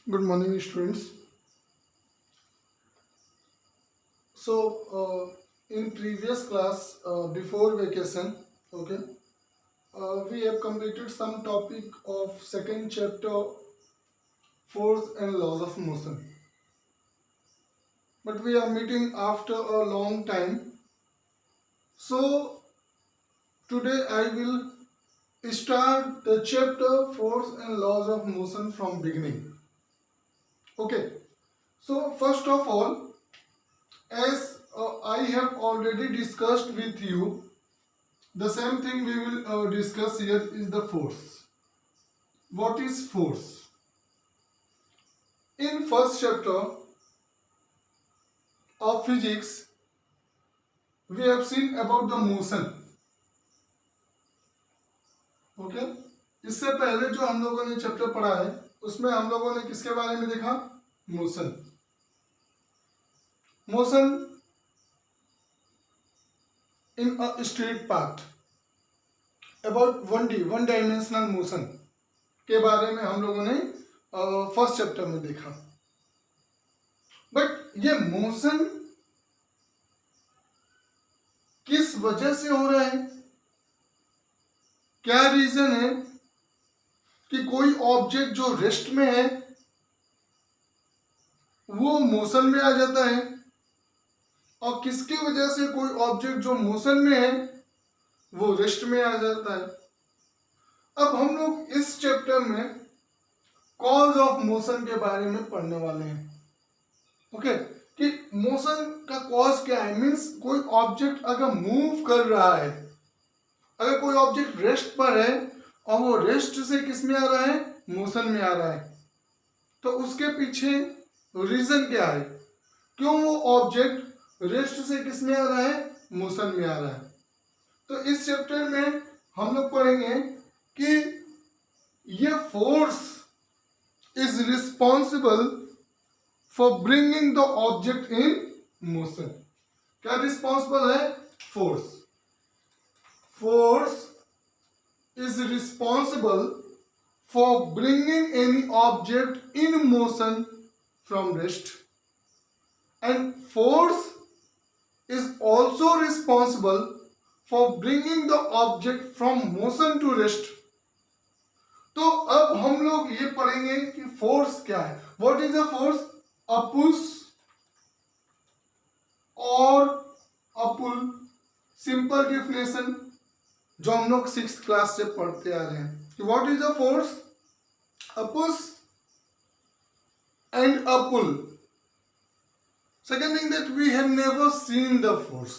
Good morning, students. In previous class, before vacation, okay, we have completed some topic of second chapter, force and laws of motion. But we are meeting after a long time. So today I will start the chapter force and laws of motion from beginning. Okay. So first of all, as I have already discussed with you, the same thing we will discuss here is the force. What is force? In first chapter of physics, we have seen about the motion. Okay इससे पहले जो हम लोगों ने chapter पढ़ा है उसमें हम लोगों ने किसके बारे में देखा? Motion. Motion in a straight path, about 1D one dimensional motion के बारे में हम लोगों ने फर्स्ट चैप्टर में देखा. बट ये मोशन किस वजह से हो रहा है? क्या रीजन है कि कोई ऑब्जेक्ट जो रेस्ट में है वो मोशन में आ जाता है, और किसकी वजह से कोई ऑब्जेक्ट जो मोशन में है वो रेस्ट में आ जाता है? अब हम लोग इस चैप्टर में कॉज ऑफ मोशन के बारे में पढ़ने वाले हैं. ओके कि मोशन का कॉज क्या है. मीन्स कोई ऑब्जेक्ट अगर मूव कर रहा है, अगर कोई ऑब्जेक्ट रेस्ट पर है और वो रेस्ट से किस में आ रहा है? मोशन में आ रहा है, तो उसके पीछे रीजन क्या है? क्यों वो ऑब्जेक्ट रेस्ट से किस में आ रहा है? मोशन में आ रहा है. तो इस चैप्टर में हम लोग पढ़ेंगे कि ये force is responsible for bringing the object in motion. क्या रिस्पॉन्सिबल है? Force. Force is responsible for bringing any object in motion from rest, and force is also responsible for bringing the object from motion to rest. तो अब हम लोग ये पढ़ेंगे कि force क्या है. What is a force? A push or a pull. Simple definition जो हम लोग 6th क्लास से पढ़ते आ रहे हैं कि what is a force? A push and a pull. Second thing that we have never seen the force.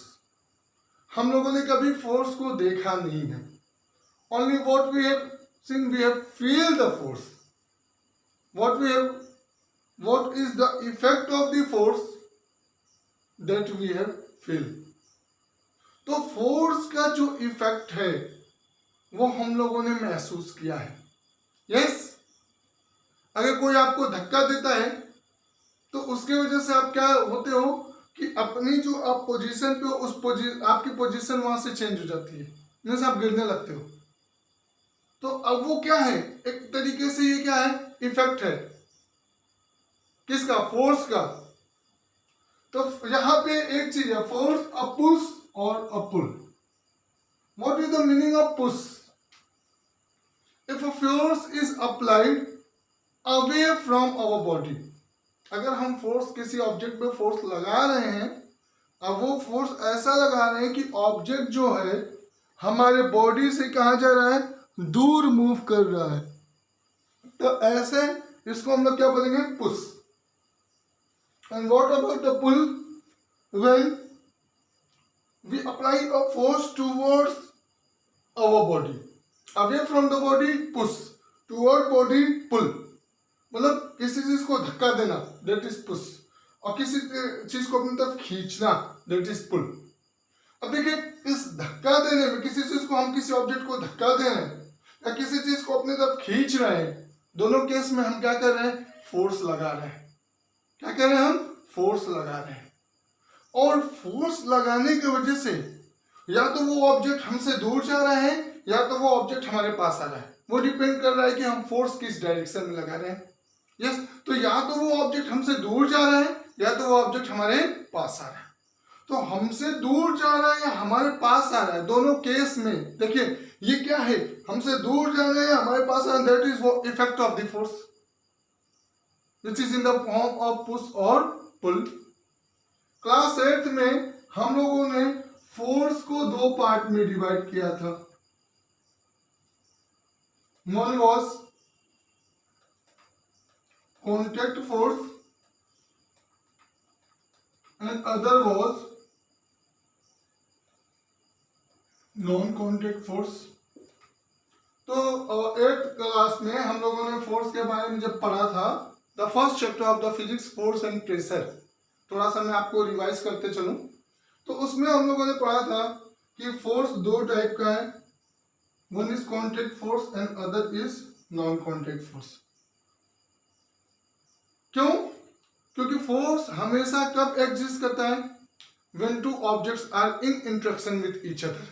हम लोगों ने कभी फोर्स को देखा नहीं है. Only what we have seen, we have feel the force. What is the effect of the force that we have feel. तो force का जो इफेक्ट है वो हम लोगों ने महसूस किया है. यस, अगर कोई आपको धक्का देता है तो उसके वजह से आप क्या होते हो कि अपनी जो आप पोजीशन पे हो आपकी पोजीशन वहां से चेंज हो जाती है, मीन्स आप गिरने लगते हो. तो अब वो क्या है? एक तरीके से ये क्या है? इफेक्ट है. किसका? फोर्स का. तो यहां पे एक चीज है, force, a push or a pull. What is the meaning of push? If a force is applied away from our body, अगर हम फोर्स किसी ऑब्जेक्ट पे फोर्स लगा रहे हैं, अब वो फोर्स ऐसा लगा रहे हैं कि ऑब्जेक्ट जो है हमारे बॉडी से कहाँ जा रहा है? दूर मूव कर रहा है. तो ऐसे इसको हम लोग क्या बोलेंगे? Push. And what about the pull? When we apply a force towards our body, away from the body push, toward body pull. मतलब किसी चीज को धक्का देना, that is push, और किसी चीज को अपनी तरफ खींचना, that is pull. अब देखिए, इस धक्का देने में किसी चीज को, हम किसी ऑब्जेक्ट को धक्का दे रहे हैं या किसी चीज को अपनी तरफ खींच रहे हैं, दोनों केस में हम क्या कर रहे हैं? फोर्स लगा रहे हैं. क्या कर रहे हैं? हम फोर्स लगा रहे हैं. और फोर्स लगाने की वजह से या तो वो ऑब्जेक्ट हमसे दूर जा रहा है या तो वो ऑब्जेक्ट हमारे पास आ रहा है. वो डिपेंड कर रहा है कि हम फोर्स किस डायरेक्शन में लगा रहे हैं. यस, तो या तो वो ऑब्जेक्ट हमसे दूर जा रहा है या तो वो ऑब्जेक्ट हमारे पास आ रहा है। तो हमसे दूर जा रहा है या हमारे पास आ रहा है, दोनों केस में देखिए ये क्या है, हमसे दूर जा रहा है या हमारे पास आ रहा है, दैट इज वो effect of the force which is in the form of push और पुल। क्लास 8 में हम लोगों ने फोर्स को दो पार्ट में डिवाइड किया था। One was contact force and other was non contact force. तो 8th क्लास में हम लोगों ने फोर्स के बारे में जब पढ़ा था, the first chapter of the physics force and pressure, थोड़ा सा मैं आपको रिवाइज करते चलूं, तो उसमें हम लोगों ने पढ़ा था कि फोर्स दो टाइप का है, one is contact force and other is non contact force. क्यों? क्योंकि फोर्स हमेशा कब एग्जिस्ट करता है, when two objects are in interaction with each other,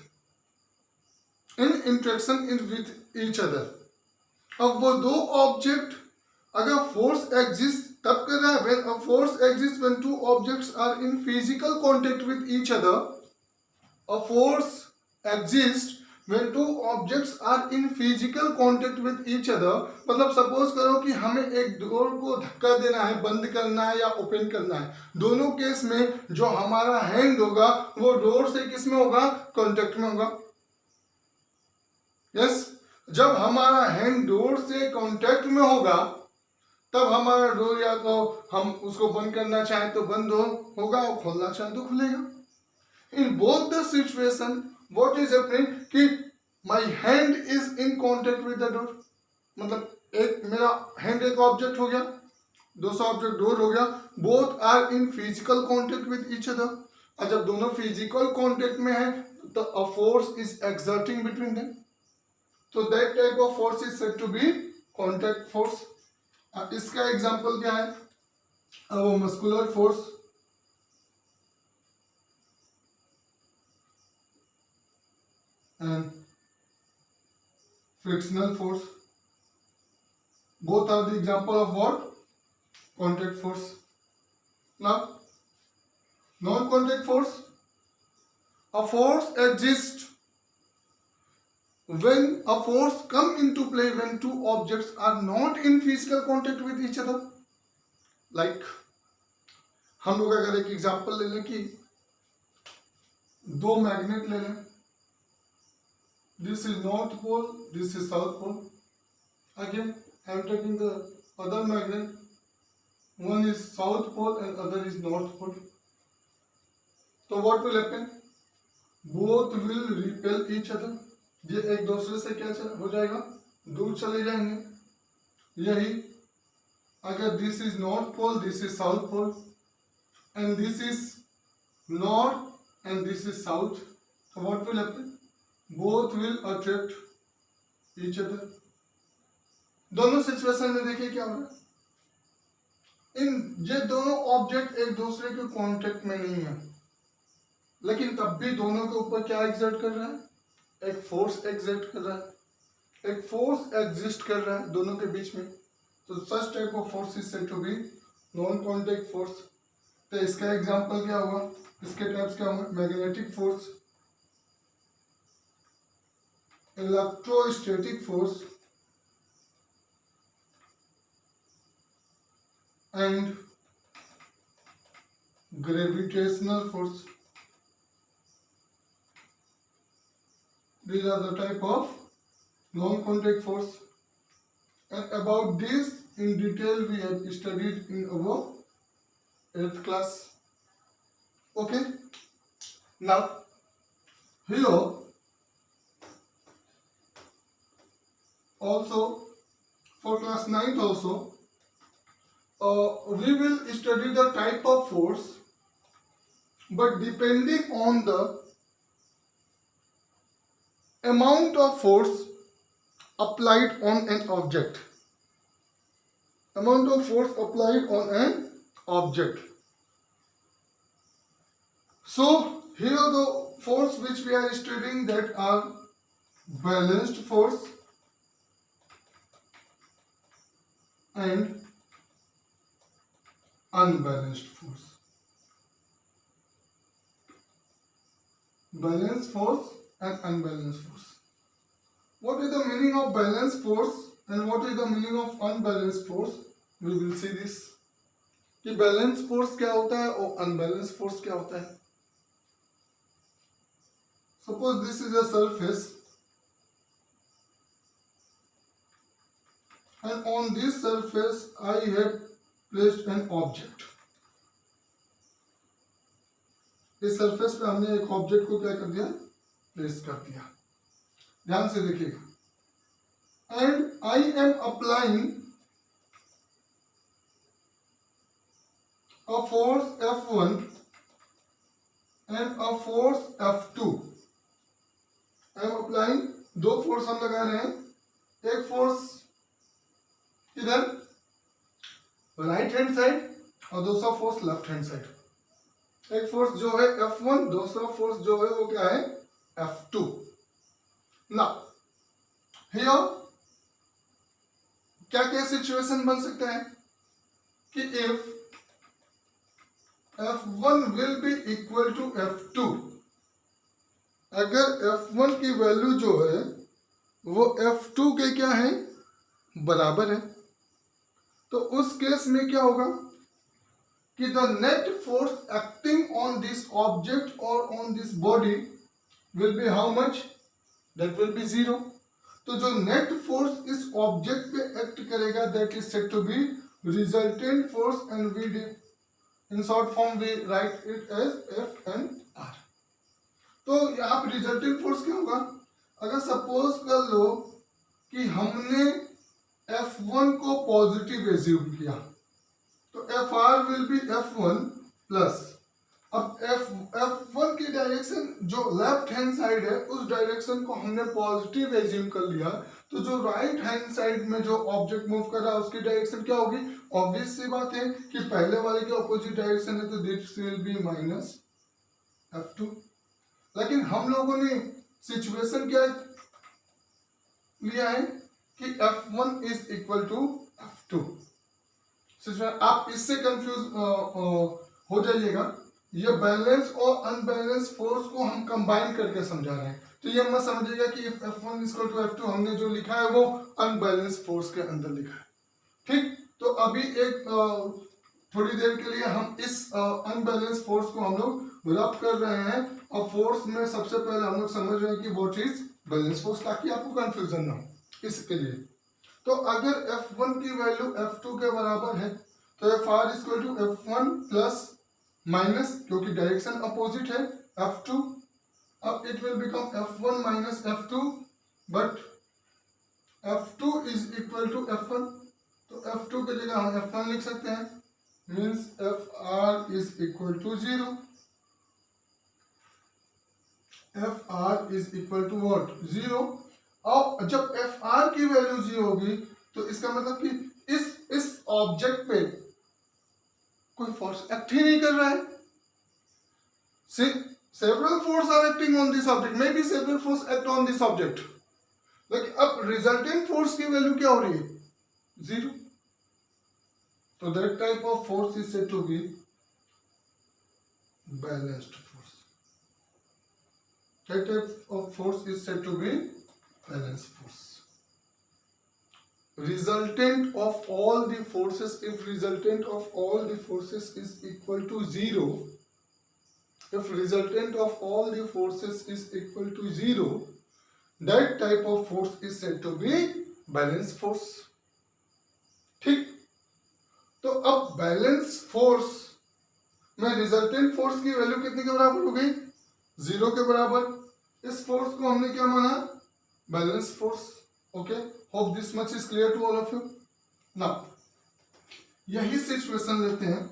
in interaction in with each other. अब वो दो ऑब्जेक्ट अगर फोर्स एग्जिस्ट तब कर रहा है when a force exist when two objects are in physical contact with each other. A force exist when two objects are in physical contact with each other. मतलब suppose करो कि हमें एक डोर को धक्का देना है, बंद करना है या ओपन करना है, दोनों केस में जो हमारा हैंड होगा वो डोर से किस में होगा, कांटेक्ट में होगा। यस, जब हमारा हैंड डोर से कांटेक्ट में होगा तब हमारा डोर या तो हम उसको बंद करना चाहें तो बंद होगा और खोलना चाहें तो खुलेगा। In both the situation what is happening कि my hand is in contact with the door, मतलब एक मेरा हैंड एक ऑब्जेक्ट हो गया, दूसरा ऑब्जेक्ट डोर हो गया, both are in physical contact with each other. और जब दोनों फिजिकल कांटेक्ट में है तो a force is exerting between them, तो that type of force is said to be contact force. इसका एग्जांपल क्या है, वो muscular force, and frictional force, both are the example of what, contact force. Now non contact force, a force exists when a force come into play when two objects are not in physical contact with each other. Like हम लोग अगर एक example ले लें कि दो magnet ले लें, this is north pole, this is south pole, again I am taking the other magnet, one is south pole and other is north pole. So what will happen? Both will repel each other. ये एक दूसरे से क्या हो जाएगा, दूर चले जाएंगे। यही अगर this is north pole, this is south pole, and this is north and this is south, so what will happen? Both will attract each other. दोनों सिचुएशन में देखिए क्या हो रहा है, ये दोनों ऑब्जेक्ट एक दूसरे के कांटेक्ट में नहीं है, लेकिन तब भी दोनों के ऊपर क्या एग्जर्ट कर रहा है, एक फोर्स एग्जर्ट कर रहा है, एक फोर्स एग्जिस्ट कर रहा है दोनों के बीच में। तो such type of force is said to be non contact force. तो इसका एग्जांपल क्या होगा, इसके टाइप्स क्या होंगे, magnetic force, electrostatic force and gravitational force. These are the type of non-contact force, and about this in detail we have studied in our 8th class. Okay, now here also for class 9th also we will study the type of force, but depending on the amount of force applied on an object, amount of force applied on an object. So here the force which we are studying that are balanced force and unbalanced force. Balanced force and unbalanced force. What is the meaning of balanced force and what is the meaning of unbalanced force? We will see this. कि balance force क्या होता है और unbalance force क्या होता है. Suppose this is a surface and on this surface I have placed an object. इस surface पे हमने एक ऑब्जेक्ट को क्या कर दिया, प्लेस कर दिया. ध्यान से देखिएगा. And I am applying a force F1 and a force F2. I am applying, दो फोर्स हम लगा रहे हैं. एक फोर्स इधर राइट हैंड साइड और दूसरा फोर्स लेफ्ट हैंड साइड. एक फोर्स जो है F1, दूसरा फोर्स जो है वो क्या है, F2. नाउ हियर क्या क्या सिचुएशन बन सकता है कि if F1 will be equal to F2, अगर F1 की वैल्यू जो है वो F2 के क्या है, बराबर है, तो उस केस में क्या होगा कि the net force acting on this object और on this body will be how much, that will be 0. तो जो नेट फोर्स इस ऑब्जेक्ट पे एक्ट करेगा that is said to be resultant force and we in short form we write it as F and R. तो यहाँ पे resultant force क्या होगा, अगर सपोज कर लो कि हमने F1 को पॉजिटिव एज्यूम किया तो FR will be F1 plus, अब F1 की डायरेक्शन जो लेफ्ट हैंड साइड है उस डायरेक्शन को हमने पॉजिटिव एज्यूम कर लिया, तो जो राइट हैंड साइड में जो ऑब्जेक्ट मूव कर रहा है उसकी डायरेक्शन क्या होगी. ऑब्वियस सी बात है कि पहले वाले की अपोजिट डायरेक्शन है तो this will be minus F2. लेकिन हम लोगों ने सिचुएशन क्या लिया है कि F1 is equal to F2. आप इससे कंफ्यूज हो जाइएगा. ये बैलेंस और अनबैलेंस फोर्स को हम कंबाइन करके समझा रहे हैं, तो ये मत समझिएगा कि F1 इक्वल टू F2 हमने जो लिखा है वो अनबैलेंस फोर्स के अंदर लिखा है. ठीक, तो अभी एक थोड़ी देर के लिए हम इस अनबैलेंस फोर्स को हम लोग रब कर रहे हैं और फोर्स में सबसे पहले हम लोग समझ रहे हैं कि व्हाट इज बैलेंस फोर्स, ताकि आपको कंफ्यूजन ना हो इसके लिए. तो अगर F1 की वैल्यू F2 के बराबर है तो FR equal to F1 plus minus, क्योंकि डायरेक्शन अपोजिट है, F2. अब it will become F1 minus F2, but F2 is equal to F1, तो F2 की जगह हम F1 लिख सकते हैं, means FR is equal to 0. FR is equal to what, 0. और जब FR की वैल्यू 0 होगी तो इसका मतलब कि इस ऑब्जेक्ट पे कोई फोर्स एक्ट ही नहीं कर रहा है. Several forces are acting on this object, maybe several forces act on this object, लेकिन अब रिजल्टेंट फोर्स की वैल्यू क्या हो रही है, 0. तो that type of force is said to be balanced force. That type of force is said to be balanced force. Resultant of all the forces, if resultant of all the forces is equal to 0, if resultant of all the forces is equal to 0, that type of force is said to be balanced force. ठीक, तो अब balance force में resultant force की value कितने के बराबर हो गई, 0 के बराबर. इस फोर्स को हमने क्या माना, balance force. Okay, hope this much is clear to all of you. Now यही सिचुएशन लेते हैं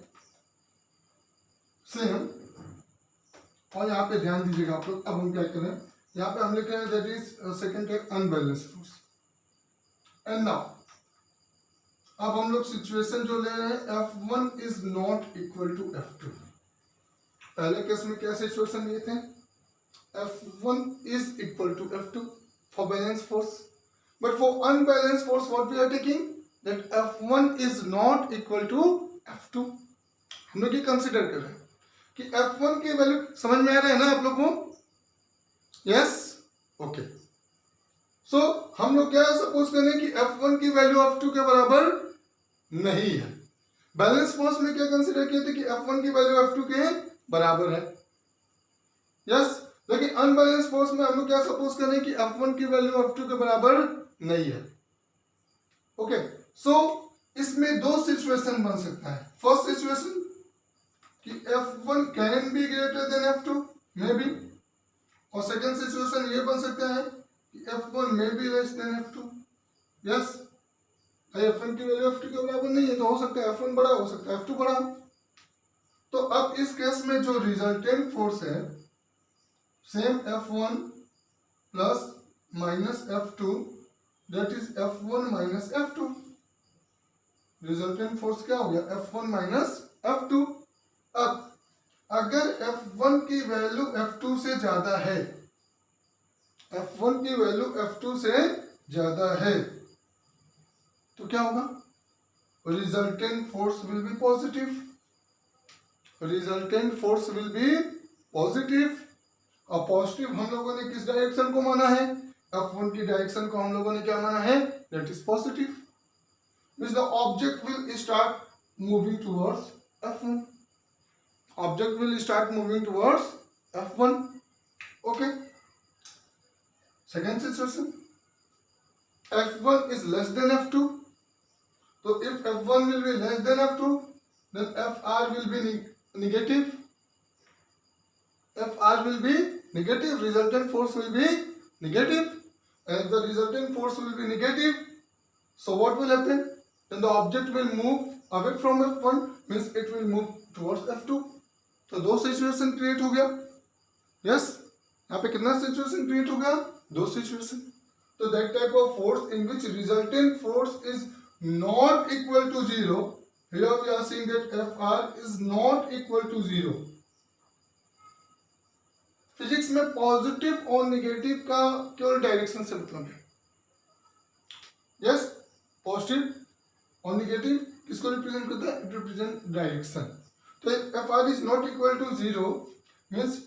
सेम, और यहाँ पे ध्यान दीजिएगा आप लोग. अब हम क्या करें, यहाँ पे हम लिख रहे हैं that is second type unbalance force. And now अब हम लोग सिचुएशन जो ले रहे हैं F1 is not equal to F2. पहले केस में क्या सिचुएशन लिए थे, F1 is equal to F2 for balance force, but for unbalanced force what we are taking, that F1 is not equal to F2. हम लोग ये consider कर रहे हैं कि F1 की वैल्यू समझ में आ रहा है ना आप लोग को? Yes, okay. सो हम लोग क्या सपोज करें कि F1 की वैल्यू F2 के बराबर नहीं है। बैलेंस फोर्स में क्या कंसिडर किए थे कि F1 की वैल्यू F2 के बराबर है। यस, लेकिन अनबैलेंस फोर्स में हम लोग क्या सपोज करें कि F1 की वैल्यू F2 के बराबर नहीं है। ओके, सो इसमें दो सिचुएशन बन सकता है। फर्स्ट सिचुएशन कि F1 can be greater than F2 may be, और सेकंड सिचुएशन ये बन सकता है कि F1 may be less than F2। Yes, F1 की वैल्यू F2 के बराबर नहीं है तो हो सकता है F1 बड़ा, हो सकता है F2 बड़ा। तो अब इस केस में जो रिजल्टेंट फोर्स है same F1 plus minus F2 that is F1 minus F2। Resultant force क्या हो गया? F1 minus F2। अब अगर F1 की वैल्यू F2 से ज्यादा है, F1 की वैल्यू F2 से ज्यादा है तो क्या होगा? Resultant force will be positive. Resultant force will be positive. और पॉजिटिव हम लोगों ने किस डायरेक्शन को माना है? F1 की डायरेक्शन को हम लोगों ने क्या माना है? That is positive. Means the object will start moving towards F1। Object will start moving towards F1। Okay, second situation F1 is less than F2. So if F1 will be less than F2, then Fr will be negative. Fr will be negative. Resultant force will be negative. And if the resultant force will be negative, so what will happen? Then the object will move away from F1, means it will move towards F2. तो दो situation create हो गया। Yes, यहाँ पे कितना situation create हो गया? दो situation. So that type of force in which resultant force is not equal to 0, here we are seeing that Fr is not equal to 0. Physics में पॉजिटिव और नेगेटिव का केवल डायरेक्शन से मतलब है। यस, पॉजिटिव और नेगेटिव किसको represent करता है? It represent direction. तो Fr is not equal to 0 means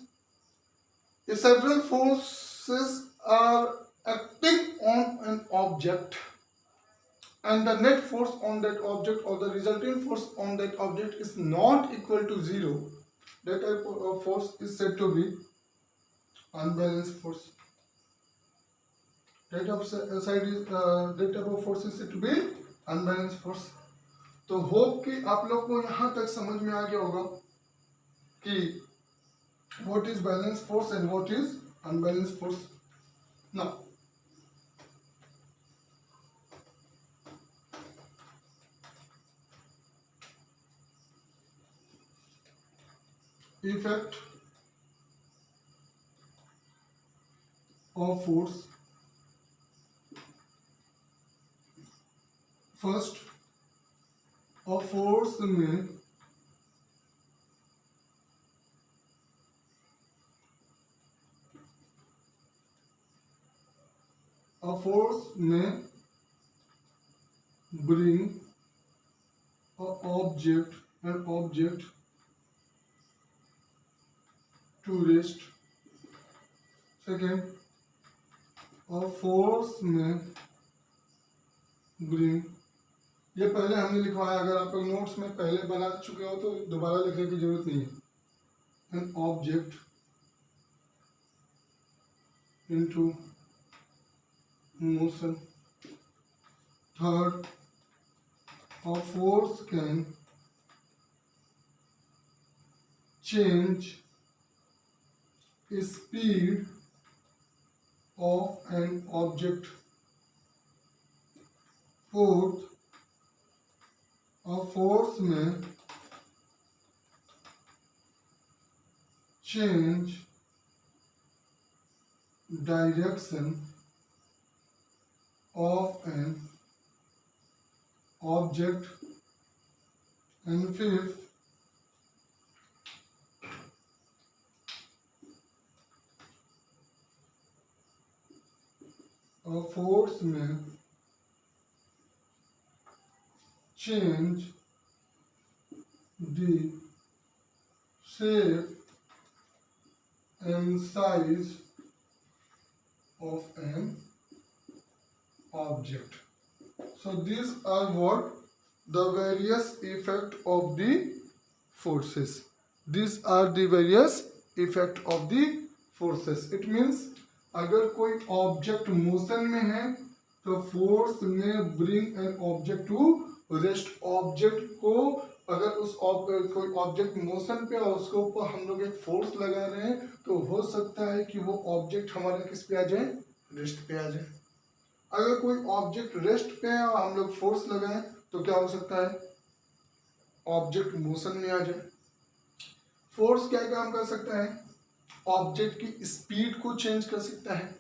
if several forces are acting on an object and the net force on that object or the resultant force on that object is not equal to 0, that type of force is said to be unbalanced force. That type of force is said to be unbalanced force. तो hope कि आप लोग को यहाँ तक समझ में आ गया होगा कि what is balanced force and what is unbalanced force. Now effect of force. First, और फोर्स में bring an object to rest. Second, और फोर्स में bring, ये पहले हमने लिखवाया, अगर आप लोग नोट्स में पहले बना चुके हो तो दोबारा लिखने की जरूरत नहीं है। An object into motion. Third, a force can change speed of an object. Fourth, a force में change direction of an object. And fifth, a force में change the shape and size of an object. So these are what the various effect of the forces. These are the various effect of the forces. It means अगर कोई object motion में है तो force में bring an object to rest. Object को अगर उस कोई ऑब्जेक्ट मोशन पे और उसके ऊपर हम लोग एक फोर्स लगा रहे हैं तो हो सकता है कि वो ऑब्जेक्ट हमारा किस पे आ जाए, रेस्ट पे आ जाए. अगर कोई ऑब्जेक्ट रेस्ट पे है और हम लोग फोर्स लगाएं तो क्या हो सकता है, ऑब्जेक्ट मोशन में आ जाए. फोर्स क्या काम कर सकता है, ऑब्जेक्ट की स्पीड को चेंज कर सकता है.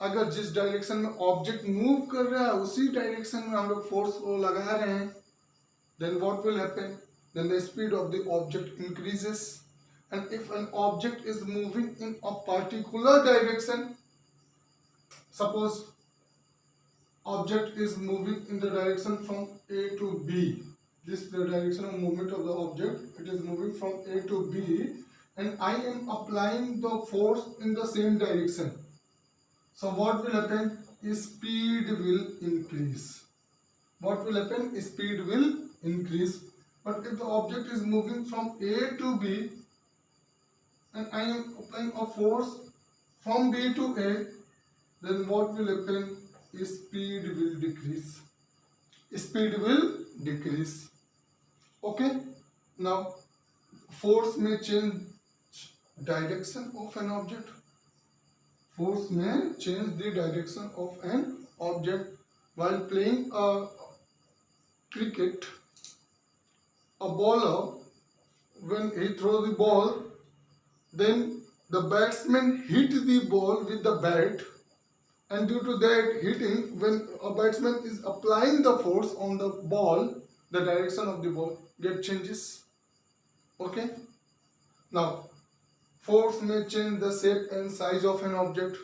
अगर जिस डायरेक्शन में ऑब्जेक्ट मूव कर रहा है उसी डायरेक्शन में हम लोग फोर्स को लगा रहे हैं, then what will happen, then the speed of the object increases. And if an object is moving in a particular direction, suppose object is moving in the direction from A to B, this is the direction of movement of the object, it is moving from A to B and I am applying the force in the same direction. So what will happen, speed will increase. What will happen, speed will increase. But if the object is moving from A to B and I am applying a force from B to A, then what will happen, speed will decrease. Speed will decrease. Okay. Now force may change direction of an object. Force may change the direction of an object. While playing a cricket, a bowler, when he throws the ball, then the batsman hit the ball with the bat, and due to that hitting, when a batsman is applying the force on the ball, the direction of the ball get changes. Okay. Now force may change the shape and size of an object.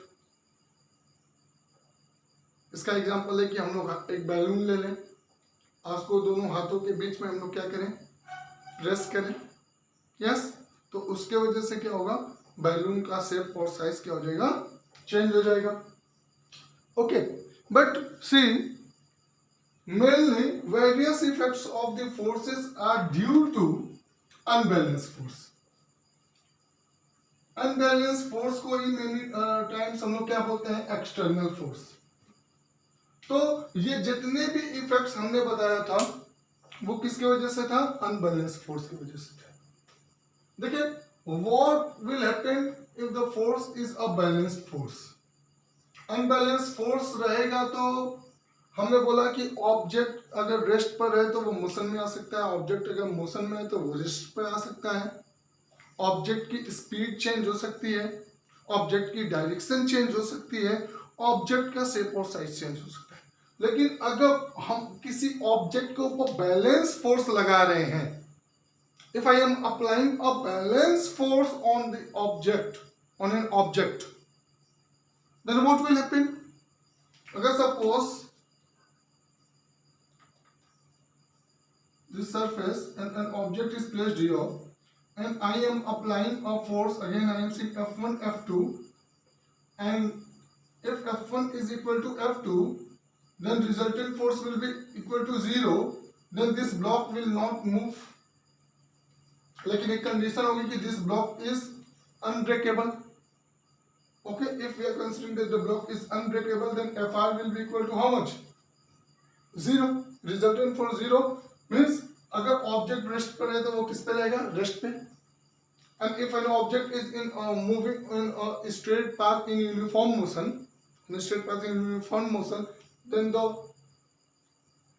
इसका example है कि हम लोग एक balloon ले लें, उसको दोनों हाथों के बीच में हम लोग क्या करें, प्रेस करें. यस, तो उसके वजह से क्या होगा, बैलून का शेप और साइज क्या हो जाएगा, चेंज हो जाएगा. Okay, but see mainly various effects of the forces are due to unbalanced force. Unbalance force को ही मेनी टाइम्स हम लोग क्या बोलते हैं, एक्सटर्नल फोर्स. तो ये जितने भी इफेक्ट्स हमने बताया था वो किसके वजह से था, अनबैलेंस फोर्स की वजह से था. देखिए, what will happen if the force is a balanced force. Unbalance force रहेगा तो हमने बोला कि ऑब्जेक्ट अगर रेस्ट पर है तो वो मोशन में आ सकता है, ऑब्जेक्ट अगर मोशन में है तो वो रेस्ट पर आ सकता है. ऑब्जेक्ट की स्पीड चेंज हो सकती है, ऑब्जेक्ट की डायरेक्शन चेंज हो सकती है, ऑब्जेक्ट का शेप और साइज चेंज हो सकता है. लेकिन अगर हम किसी ऑब्जेक्ट के ऊपर बैलेंस फोर्स लगा रहे हैं, if I am applying a balance force on the object, on an object, then what will happen. अगर suppose this surface and an object is placed here and I am applying a force, again I am saying F1 F2, and if F1 is equal to F2 then resultant force will be equal to 0, then this block will not move. लेकिन एक condition होगी कि this block is unbreakable. Okay, if we are considering that the block is unbreakable then Fr will be equal to how much, 0. resultant force 0 means अगर object rest पर है तो वो किस पे रहेगा, रेस्ट पे. And if an object is in moving in straight path in uniform motion, in straight path in uniform motion, then the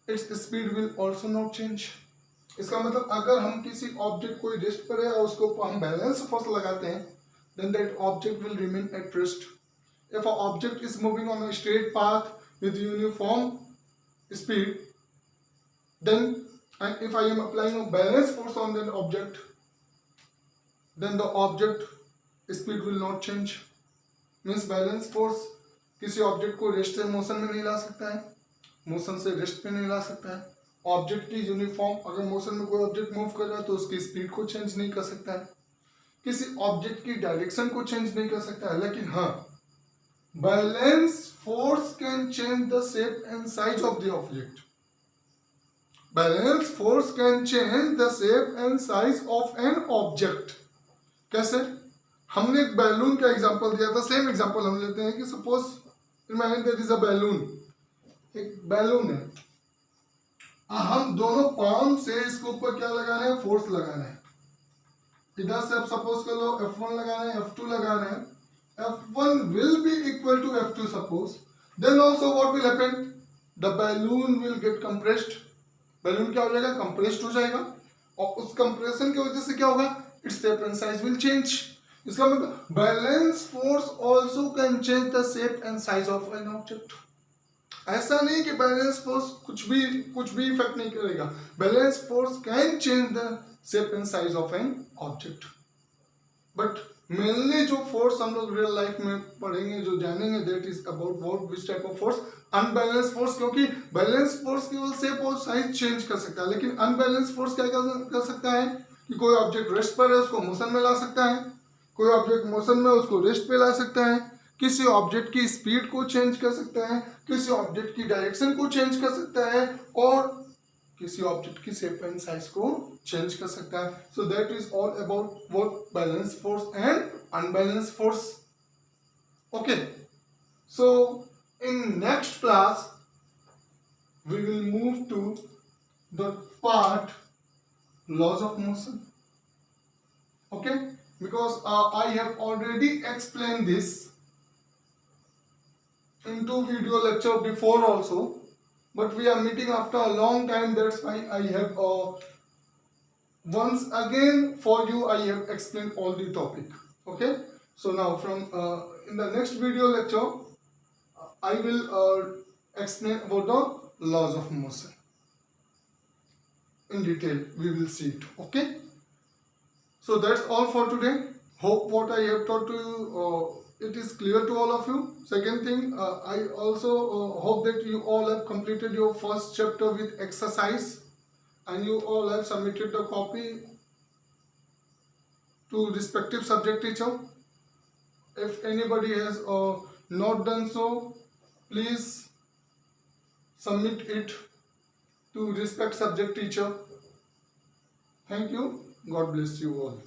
its speed will also not change. इसका मतलब अगर हम किसी ऑब्जेक्ट कोई रेस्ट पर है और उसके ऊपर हम बैलेंस फोर्स लगाते हैं, then that object will remain at rest. If a object is moving on a straight path with uniform speed, then and if I am applying a balance force on that object, then the object speed will not change. means balance force किसी object को rest से motion में नहीं ला सकता है, motion से rest पे नहीं ला सकता है. ऑब्जेक्ट की यूनिफॉर्म, अगर मोशन में कोई ऑब्जेक्ट मूव कर रहा है तो उसकी स्पीड को चेंज नहीं कर सकता है. किसी ऑब्जेक्ट की डायरेक्शन को चेंज नहीं कर सकता है, लेकिन हाँ balance force can change the shape and size of the object. Balance force can change the shape and size of an object. कैसे? हमने एक बैलून का एग्जांपल दिया था, सेम एग्जांपल हम लेते हैं कि suppose imagine there is a balloon, एक बैलून है, हम दोनों पाम से इसके ऊपर क्या लगाना है, फोर्स लगाना है। इधर से आप सपोज कर लो F1 लगाना है, F2 लगाना है, F1 will be equal to F2 suppose, then also what will happen, the balloon will get compressed, balloon क्या हो जाएगा, कंप्रेस्ड हो जाएगा, और उस कंप्रेशन की वजह से क्या होगा, its shape and size will change. इसका मतलब balance force also can change the shape and size of an object. ऐसा नहीं कि बैलेंस फोर्स कुछ भी इफेक्ट नहीं करेगा, balance force can change the shape and size of an object. But mainly जो फोर्स हम लोग रियल लाइफ में पढ़ेंगे, जो जानेंगे, that is about what which type of force, unbalance force. क्योंकि बैलेंस फोर्स केवल शेप और साइज चेंज कर सकता है, लेकिन अनबैलेंस फोर्स क्या कर सकता है कि कोई ऑब्जेक्ट रेस्ट पर है उसको मोशन में ला सकता है, कोई ऑब्जेक्ट मोशन में उसको रेस्ट पे ला सकता है, किसी ऑब्जेक्ट की स्पीड को चेंज कर सकता है, किसी ऑब्जेक्ट की डायरेक्शन को चेंज कर सकता है, और किसी ऑब्जेक्ट की शेप एंड साइज को चेंज कर सकता है। So that is all about both balance force and unbalance force. Okay, so in next class we will move to the part laws of motion. Okay, because I have already explained this in 2 video lecture before also, but we are meeting after a long time, that's why I have once again for you I have explained all the topic. Okay, so now from in the next video lecture I will explain about the laws of motion in detail. We will see it. Okay, so that's all for today. Hope what I have taught to you it is clear to all of you. Second thing, I also hope that you all have completed your first chapter with exercise and you all have submitted the copy to respective subject teacher. If anybody has not done so, please submit it to respect subject teacher. Thank you. God bless you all.